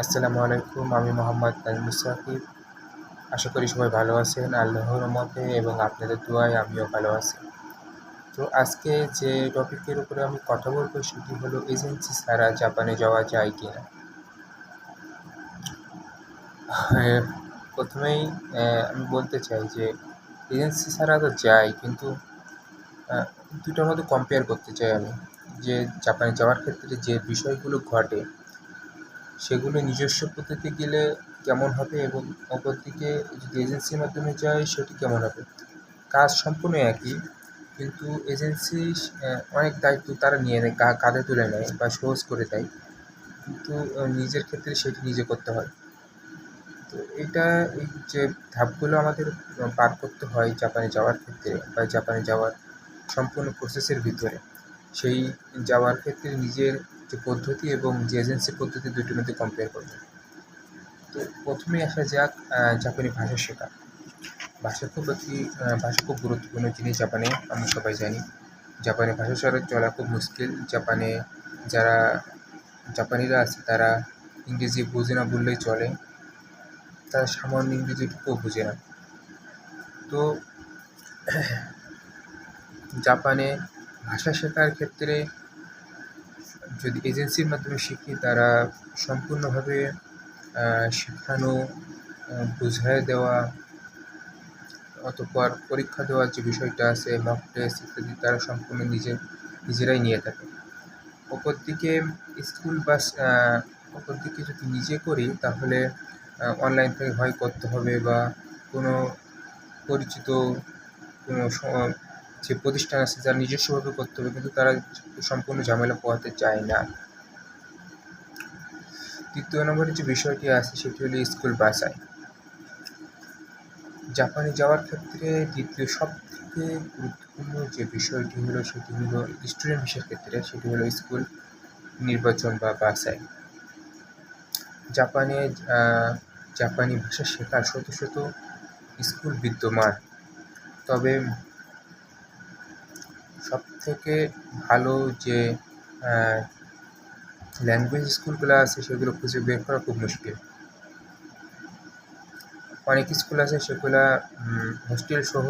আসসালামু আলাইকুম। আমি মোহাম্মদ নাজমুস সাকিব। আশা করি সবাই ভালো আছেন আল্লাহর রহমতে এবং আপনাদের দোয়ায় আমিও ভালো আছি। তো আজকে যে টপিকের উপরে আমি কথা বলবো সেটি হলো এজেন্সি ছাড়া জাপানে যাওয়া যায় কিনা। হ্যাঁ, প্রথমেই আমি বলতে চাই যে এজেন্সি ছাড়া তো যাই, কিন্তু আ দুটার মধ্যে কম্পেয়ার করতে চাই আমি। যে জাপানে যাওয়ার ক্ষেত্রে যে বিষয়গুলো ঘটে সেগুলো নিজস্ব পদ্ধতিতে গেলে কেমন হবে এবং অপরদিকে যদি এজেন্সির মাধ্যমে যাই সেটি কেমন হবে। কাজ সম্পূর্ণ একই, কিন্তু এজেন্সি অনেক দায়িত্ব তারা নিয়ে নেয়, কাঁধে তুলে নেয় বা সহজ করে দেয়। কিন্তু নিজের ক্ষেত্রে সেটি নিজে করতে হয়। তো এইটা এই যে ধাপগুলো আমাদের পার করতে হয় জাপানে যাওয়ার ক্ষেত্রে বা জাপানে যাওয়ার সম্পূর্ণ প্রসেসের ভিতরে, সেই যাওয়ার ক্ষেত্রে নিজের যে পদ্ধতি এবং যে এজেন্সি পদ্ধতি দুটোর মধ্যে কম্পেয়ার করব। তো প্রথমেই আসা যাক জাপানি ভাষা শেখা। ভাষা খুব গুরুত্বপূর্ণ জিনিস জাপানে, আমরা সবাই জানি। জাপানি ভাষা ছাড়া চলা খুব মুশকিল। জাপানে যারা জাপানিরা আছে তারা ইংরেজি বোঝে না বললেই চলে। তারা সামান্য ইংরেজিটুকুও বোঝে না। তো জাপানে ভাষা শেখার ক্ষেত্রে যদি এজেন্সির মাধ্যমে শিখি, তারা সম্পূর্ণভাবে শেখানো, বুঝায়ে দেওয়া, অতঃপর পরীক্ষা দেওয়ার যে বিষয়টা আছে, মক টেস্ট ইত্যাদি তারা সম্পূর্ণ নিজেরাই নিয়ে থাকে। অপরদিকে স্কুল বা অপরদিকে যদি নিজে করি তাহলে অনলাইন থেকে হয় করতে হবে বা কোনো পরিচিত কোনো যে প্রতিষ্ঠান আছে যারা নিজস্বভাবে করতে হবে, কিন্তু তারা সম্পূর্ণ ঝামেলা পোহাতে চায় না। দ্বিতীয় নম্বরে যে বিষয়টি আছে সেটি হলো স্কুল বাছাই। জাপানে যাওয়ার ক্ষেত্রে দ্বিতীয় সবথেকে গুরুত্বপূর্ণ যে বিষয়টি হলো সেটি হলো স্টুডেন্ট ভিসার ক্ষেত্রে, সেটি হলো স্কুল নির্বাচন বা বাছাই। জাপানে জাপানি ভাষা শেখার শত শত স্কুল বিদ্যমান, তবে সবথেকে ভালো যে ল্যাঙ্গুয়েজ স্কুলগুলো আছে সেগুলো খুঁজে বের করা খুব মুশকিল। অনেক স্কুল আছে সেগুলা হোস্টেল সহ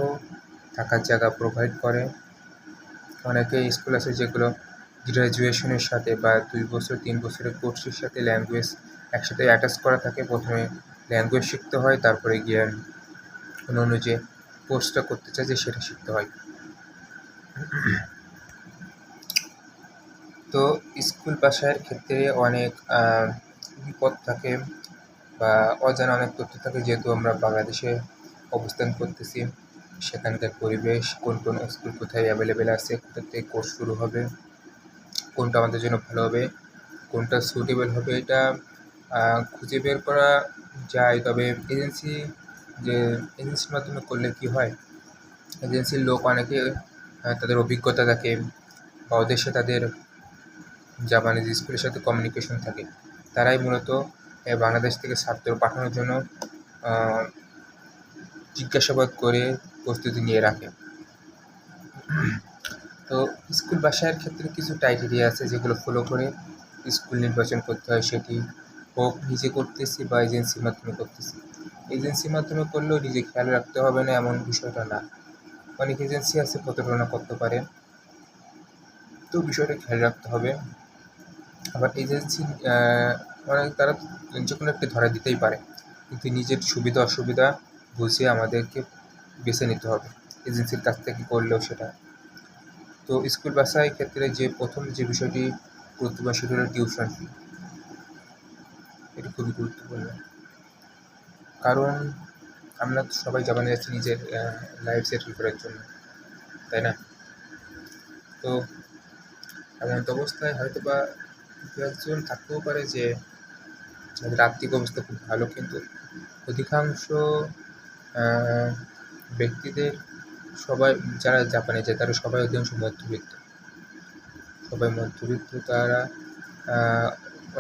থাকার জায়গা প্রোভাইড করে। অনেকে স্কুল আছে যেগুলো গ্র্যাজুয়েশনের সাথে বা 2 বছর 3 বছরের কোর্সের সাথে ল্যাঙ্গুয়েজ একসাথে অ্যাটাচ করা থাকে। প্রথমে ল্যাঙ্গুয়েজ শিখতে হয়, তারপরে গিয়ে অন্য যে কোর্সটা করতে চায় সেটা শিখতে হয়। তো স্কুল বাছাইয়ের ক্ষেত্রে অনেক বিপদ থাকে বা অজানা অনেক তথ্য থাকে, যেহেতু আমরা বাংলাদেশে অবস্থান করতেছি। সেখানকার পরিবেশ, কোন স্কুল কোথায় অ্যাভেলেবেল আছে, কোথা থেকে কোর্স শুরু হবে, কোনটা আমাদের জন্য ভালো হবে, কোনটা সুটেবল হবে, এটা খুঁজে বের করা যায়। তবে এজেন্সির মাধ্যমে করলে কি হয়, এজেন্সির লোক অনেকে তাদের অভিজ্ঞতা থাকে বা ওদের সাথে তাদের জাপানিজ স্কুলের সাথে কমিউনিকেশন থাকে। তারাই মূলত বাংলাদেশ থেকে ছাত্র পাঠানোর জন্য জিজ্ঞাসাবাদ করে প্রস্তুতি নিয়ে রাখে। তো স্কুল বাছাইয়ের ক্ষেত্রে কিছু ক্রাইটেরিয়া আছে যেগুলো ফলো করে স্কুল নির্বাচন করতে হয়, সেটি হোক নিজে করতেছি বা এজেন্সির মাধ্যমে করতেছি। এজেন্সির মাধ্যমে করলেও নিজে খেয়াল রাখতে হবে না এমন বিষয়টা না। অনেক এজেন্সি আছে প্রতারণা করতে পারে, তো বিষয়টা খেয়াল রাখতে হবে। আবার এজেন্সি অনেক তারা যে কোনো একটি ধরা দিতেই পারে, কিন্তু নিজের সুবিধা অসুবিধা বুঝে আমাদেরকে বেছে নিতে হবে এজেন্সির কাছ থেকে করলেও সেটা। তো স্কুল বাছাই ক্ষেত্রে যে প্রথম যে বিষয়টি গুরুত্বপূর্ণ সেটি হলো টিউশন ফি। এটি খুবই গুরুত্বপূর্ণ, কারণ আমরা তো সবাই জাপানে যাচ্ছি নিজের লাইফ সেটেল করার জন্য, তাই না? তো এমন অবস্থায় হয়তো বা দু একজন থাকতেও পারে যে যাদের আর্থিক অবস্থা খুব ভালো, কিন্তু অধিকাংশ ব্যক্তিদের সবাই যারা জাপানে যায় তারা সবাই অধিকাংশ মধ্যবিত্ত। তারা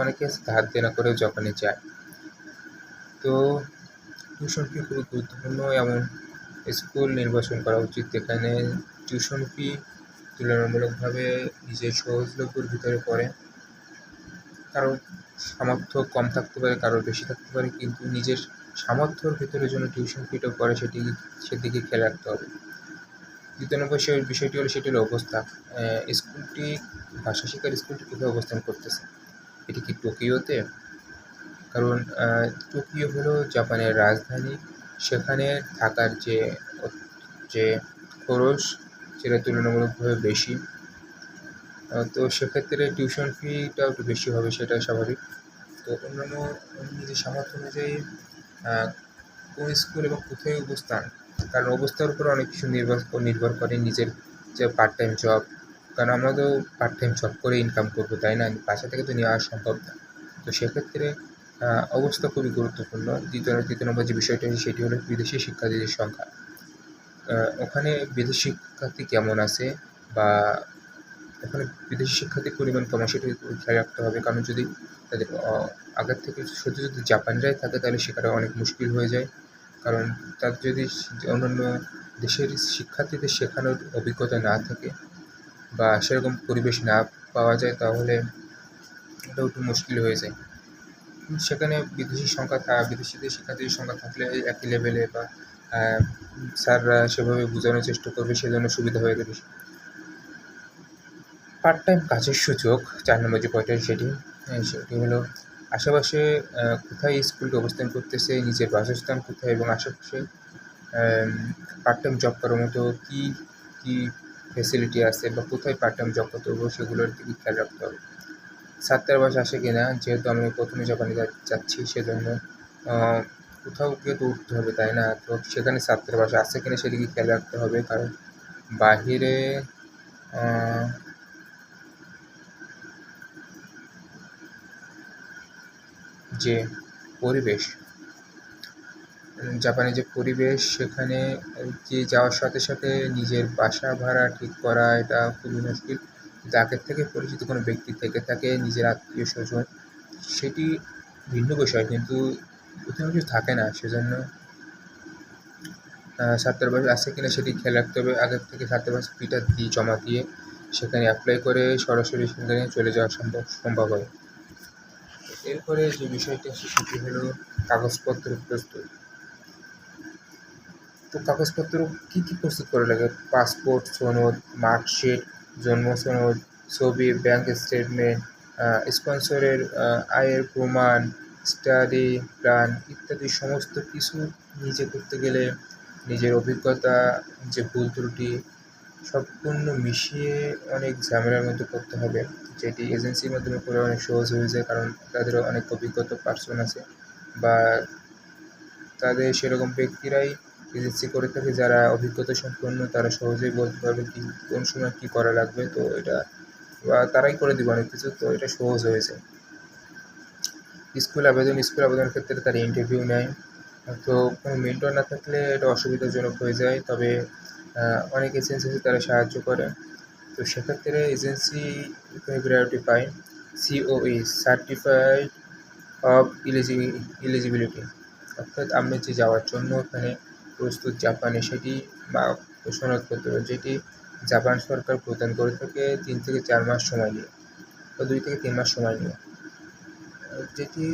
অনেকে ধার দেনা করেও জাপানে যায়। তো টিউশন ফি খুবই গুরুত্বপূর্ণ, এমন স্কুল নির্বাচন করা উচিত যেখানে টিউশন ফি তুলনামূলকভাবে নিজের সহজলভ্যর ভিতরে পড়ে। কারণ সামর্থ্য কম থাকতে পারে, কারোর বেশি থাকতে পারে, কিন্তু নিজের সামর্থ্যর ভেতরে যেন টিউশন ফিটা পড়ে সেদিকে খেয়াল রাখতে হবে। ২য় নম্বর বিষয়টি হলো সেটি হলো অবস্থান। স্কুলটি ভাষা শেখার স্কুলটি কোথায় অবস্থান করতেছে? এটি কি টোকিওতে? কারণ টোকিও হলো জাপানের রাজধানী। সেখানে থাকার যে খরচ সেটা তুলনামূলকভাবে বেশি। তো সেক্ষেত্রে টিউশন ফিটাও একটু বেশি হবে, সেটা স্বাভাবিক। তো অন্যান্য নিজের সামর্থ্য অনুযায়ী কোন স্কুল এবং কোথায় অবস্থান, কারণ অবস্থার উপর অনেক কিছু নির্ভর করে নিজের যে পার্ট টাইম জব। কারণ আমরা তো পার্ট টাইম জব করে ইনকাম করবো, তাই না? বাসা থেকে তো নেওয়া সম্ভব না। তো সেক্ষেত্রে অবস্থা খুবই গুরুত্বপূর্ণ। দ্বিতীয় নম্বর যে বিষয়টা সেটি হলো বিদেশি শিক্ষার্থীদের সংখ্যা। ওখানে বিদেশি শিক্ষার্থী কেমন আছে, বা ওখানে বিদেশি শিক্ষার্থীর পরিমাণ কেমন সেটা খেয়াল রাখতে হবে। কারণ যদি তাদের আগের থেকে শুধু যদি জাপানিরাই থাকে তাহলে সেখানে অনেক মুশকিল হয়ে যায়। কারণ তাদের যদি অন্যান্য দেশের শিক্ষার্থীদের শেখানোর অভিজ্ঞতা না থাকে বা সেরকম পরিবেশ না পাওয়া যায়, তাহলে এটাও একটু মুশকিল হয়ে যায়। সেখানে বিদেশিদের শিক্ষার্থীদের সংখ্যা থাকলে একই লেভেলে বা স্যাররা সেভাবে বোঝানোর চেষ্টা করবে, সেজন্য সুবিধা হয়ে যাবে। পার্ট টাইম কাজের সুযোগ ৪ নম্বর যে পয়েন্টটা সেটি হলো আশেপাশে কোথায় স্কুলটি অবস্থান করতেছে, নিজের বাসস্থান কোথায় এবং আশেপাশে পার্ট টাইম জব করার মতো কী কী ফেসিলিটি আছে বা কোথায় পার্ট টাইম জব করতে হবে সেগুলোর দিকে খেয়াল রাখতে হবে। ছাত্রাবাস আসে কি না, যেহেতু আমি প্রথমে জাপানে যাচ্ছি সেজন্য কোথাও গিয়ে তো উঠতে হবে, তাই না? তো সেখানে ছাত্রাবাস আছে কিনা সেদিকে খেয়াল রাখতে হবে। কারণ বাহিরে যে পরিবেশ, জাপানে যে পরিবেশ, সেখানে যাওয়ার সাথে সাথে নিজের বাসা ভাড়া ঠিক করা এটা খুবই মুশকিল। কিন্তু আগের থেকে পরিচিত কোনো ব্যক্তি থেকে থাকে, নিজের আত্মীয় স্বজন, সেটি ভিন্ন বিষয়, কিন্তু কোথাও কিছু থাকে না। সেজন্য ছাত্রাবাস আছে কিনা সেটি খেয়াল রাখতে হবে। আগের থেকে ছাত্রাবাস ফিটা জমা দিয়ে সেখানে অ্যাপ্লাই করে সরাসরি সেখানে চলে যাওয়া সম্ভব হয়। এরপরে যে বিষয়টি আসে সেটি হলো কাগজপত্র প্রস্তুত। তো কাগজপত্র কী কী প্রস্তুত করা লাগে? পাসপোর্ট সনদ, মার্কশিট, জন্ম সনদ, ছবি, ব্যাংক স্টেটমেন্ট, স্পন্সরের আয়ের প্রমাণ, স্টাডি প্ল্যান ইত্যাদি সমস্ত কিছু নিজে করতে গেলে নিজের অভিজ্ঞতা, যে ভুল ত্রুটি সম্পূর্ণ মিশিয়ে অনেক ঝামেলার মধ্যে পড়তে হবে, যেটি এজেন্সির মাধ্যমে করে অনেক সহজ হয়ে যায়। কারণ তাদের অনেক অভিজ্ঞতা পার্সন আছে বা তাদের সেরকম ব্যক্তিরাই এজেন্সি করে থাকে যারা অভিজ্ঞতা সম্পন্ন, তারা সহজেই বলতে পারবে কোন সময় কী করা লাগবে। তো এটা বা তারাই করে দেবে অনেক কিছু, তো এটা সহজ হয়েছে। স্কুল আবেদনের ক্ষেত্রে তারা ইন্টারভিউ নেয়। তো কোনো মেন্টর না থাকলে এটা অসুবিধাজনক হয়ে যায়। তবে অনেক এজেন্সি আছে তারা সাহায্য করে। তো সেক্ষেত্রে এজেন্সি প্রায়োরিটি পায়। COE সার্টিফাইড অফ এলিজিবিলিটি, অর্থাৎ আপনি যে যাওয়ার জন্য ওখানে প্রস্তুত জাপানে, সেটি বা সনদপত্র যেটি জাপান সরকার প্রদান করে থাকে 3 থেকে 4 মাস সময় নিয়ে বা 2 থেকে 3 মাস সময় নিয়ে, যেটি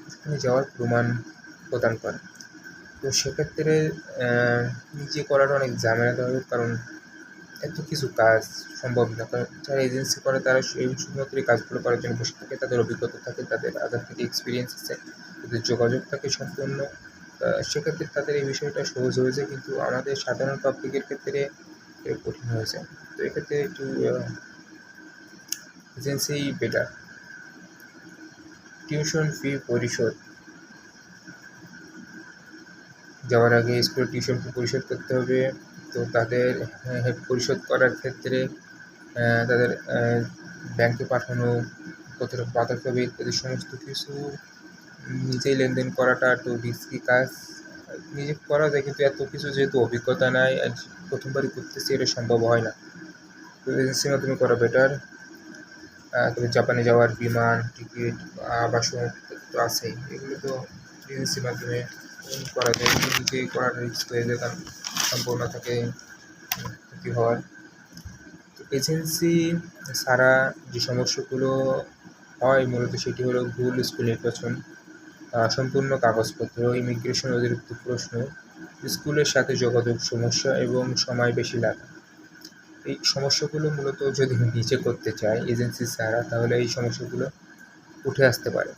ওখানে যাওয়ার প্রমাণ প্রদান করে। তো সেক্ষেত্রে নিজে করাটা অনেক ঝামেলাদায়ক, কারণ এত কিছু কাজ সম্ভব না। কারণ যারা এজেন্সি করে তারা শুধুমাত্র এই কাজগুলো করার জন্য বসে থাকে, তাদের অভিজ্ঞতা থাকে, তাদের আগের থেকে এক্সপিরিয়েন্স আছে, তাদের যোগাযোগ থাকে সম্পূর্ণ। সেক্ষেত্রে তাদের এই বিষয়টা সহজ হয়ে যায়, কিন্তু আমাদের সাধারণ পাবলিকের ক্ষেত্রে কঠিন হয়ে যায়। তো এক্ষেত্রে একটু এজেন্সিই বেটার। টিউশন ফি পরিশোধ যাওয়ার আগে স্কুলের টিউশন ফি পরিশোধ করতে হবে। তো তাদের পরিশোধ করার ক্ষেত্রে তাদের ব্যাংকে পাঠানো, কত টাকা পাঠাতে হবে ইত্যাদি সমস্ত কিছু নিজেই লেনদেন করাটা একটু রিস্কি কাজ। নিজে করা যায়, কিন্তু এত কিছু যেহেতু অভিজ্ঞতা নাই আর প্রথমবারই করতেছি, এটা সম্ভব হয় না। তো এজেন্সির মাধ্যমে করা বেটার। তবে জাপানে যাওয়ার বিমান টিকিট, আবাসন তো আছেই, এগুলো তো এজেন্সির মাধ্যমে করা যায়। নিজে করাটা রিস্ক হয়ে যায়, কারণ সম্ভাবনা থাকে ক্ষতি হওয়ার। তো এজেন্সি ছাড়া যে সমস্যাগুলো হয় মূলত সেটি হলো ভুল স্কুল নির্বাচন, সম্পূর্ণ কাগজপত্র, ইমিগ্রেশন অতিরিক্ত প্রশ্ন, স্কুলের সাথে যোগাযোগ সমস্যা এবং সময় বেশি লাগা। এই সমস্যাগুলো মূলত যদি নিজে করতে চাই এজেন্সি ছাড়া, তাহলে এই সমস্যাগুলো উঠে আসতে পারে।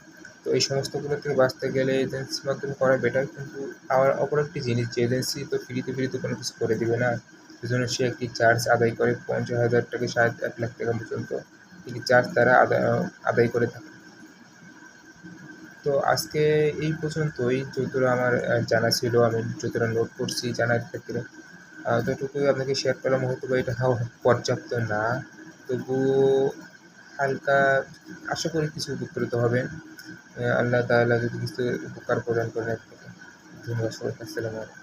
তো এই সমস্তগুলো থেকে বাঁচতে গেলে এজেন্সির মাধ্যমে করা বেটার, কিন্তু আবার অপর একটি জিনিস যে এজেন্সি তো ফ্রিতে কোনো কিছু করে দিবে না। সেজন্য সে একটি চার্জ আদায় করে ৫০,০০০ থেকে ১.৫ লাখ টাকা পর্যন্ত একটি চার্জ তারা আদায় করে থাকে। তো আজকে এই পর্যন্তই, যতটা আমার জানা ছিল, আমি যতটা নোট করছি জানার ক্ষেত্রে ততটুকুই আপনাকে শেয়ার করলাম। হয়তোবা এটা পর্যাপ্ত না, তবুও হালকা আশা করি কিছু উপকৃত হবেন। আল্লাহ তাআলা যদি কিছু উপকার প্রদান করেন আপনাকে। ধন্যবাদ সবাইকে। আসসালামু আলাইকুম।